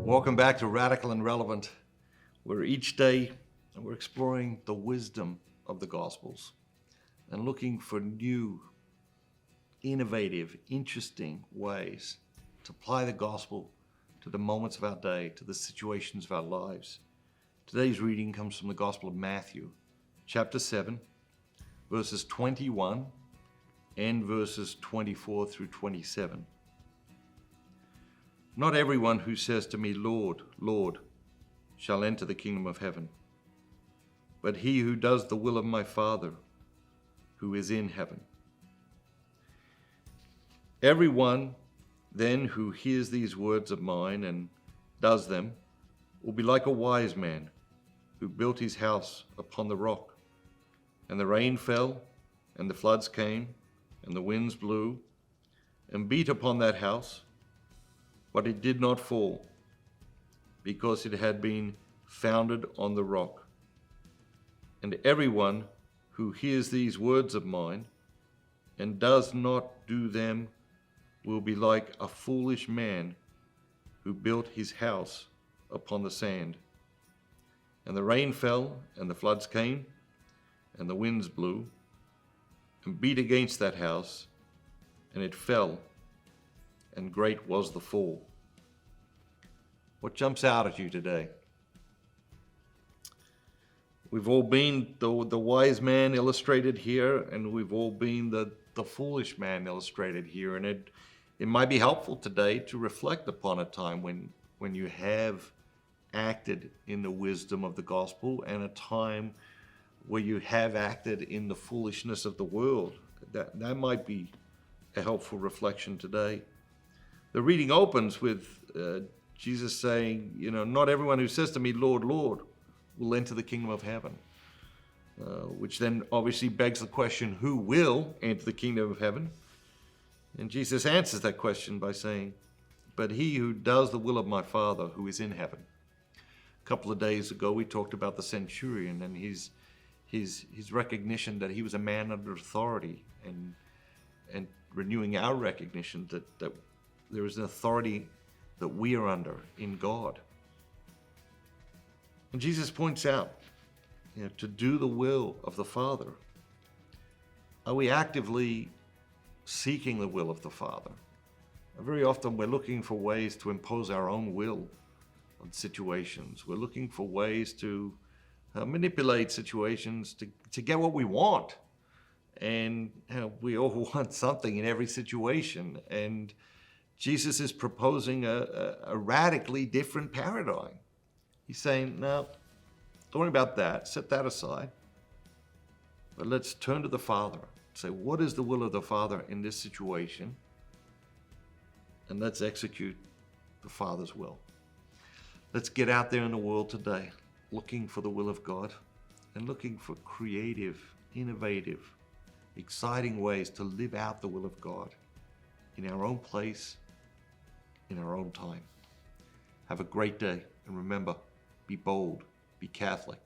Welcome back to Radical and Relevant, where each day we're exploring the wisdom of the Gospels and looking for new, innovative, interesting ways to apply the Gospel to the moments of our day, to the situations of our lives. Today's reading comes from the Gospel of Matthew, chapter 7, verses 21 and verses 24 through 27. Not everyone who says to me, Lord, Lord, shall enter the kingdom of heaven, but he who does the will of my Father who is in heaven. Everyone then who hears these words of mine and does them will be like a wise man who built his house upon the rock. And the rain fell, and the floods came, and the winds blew and beat upon that house, but it did not fall, because it had been founded on the rock. And everyone who hears these words of mine and does not do them will be like a foolish man who built his house upon the sand. And the rain fell, and the floods came, and the winds blew and beat against that house, and it fell, and great was the fall. What jumps out at you today? We've all been the wise man illustrated here, and we've all been the foolish man illustrated here. And it might be helpful today to reflect upon a time when you have acted in the wisdom of the gospel, and a time where you have acted in the foolishness of the world. That might be a helpful reflection today. The reading opens with Jesus saying, not everyone who says to me, Lord, Lord, will enter the kingdom of heaven. Which then obviously begs the question, who will enter the kingdom of heaven? And Jesus answers that question by saying, but he who does the will of my Father who is in heaven. A couple of days ago, we talked about the centurion and his recognition that he was a man under authority, and renewing our recognition that there is an authority that we are under in God. And Jesus points out, to do the will of the Father. Are we actively seeking the will of the Father? Very often we're looking for ways to impose our own will on situations. We're looking for ways to manipulate situations to get what we want. And we all want something in every situation. And Jesus is proposing a radically different paradigm. He's saying, no, don't worry about that. Set that aside. But let's turn to the Father. Say, what is the will of the Father in this situation? And let's execute the Father's will. Let's get out there in the world today, looking for the will of God and looking for creative, innovative, exciting ways to live out the will of God in our own place, in our own time. Have a great day, and remember, be bold, be Catholic,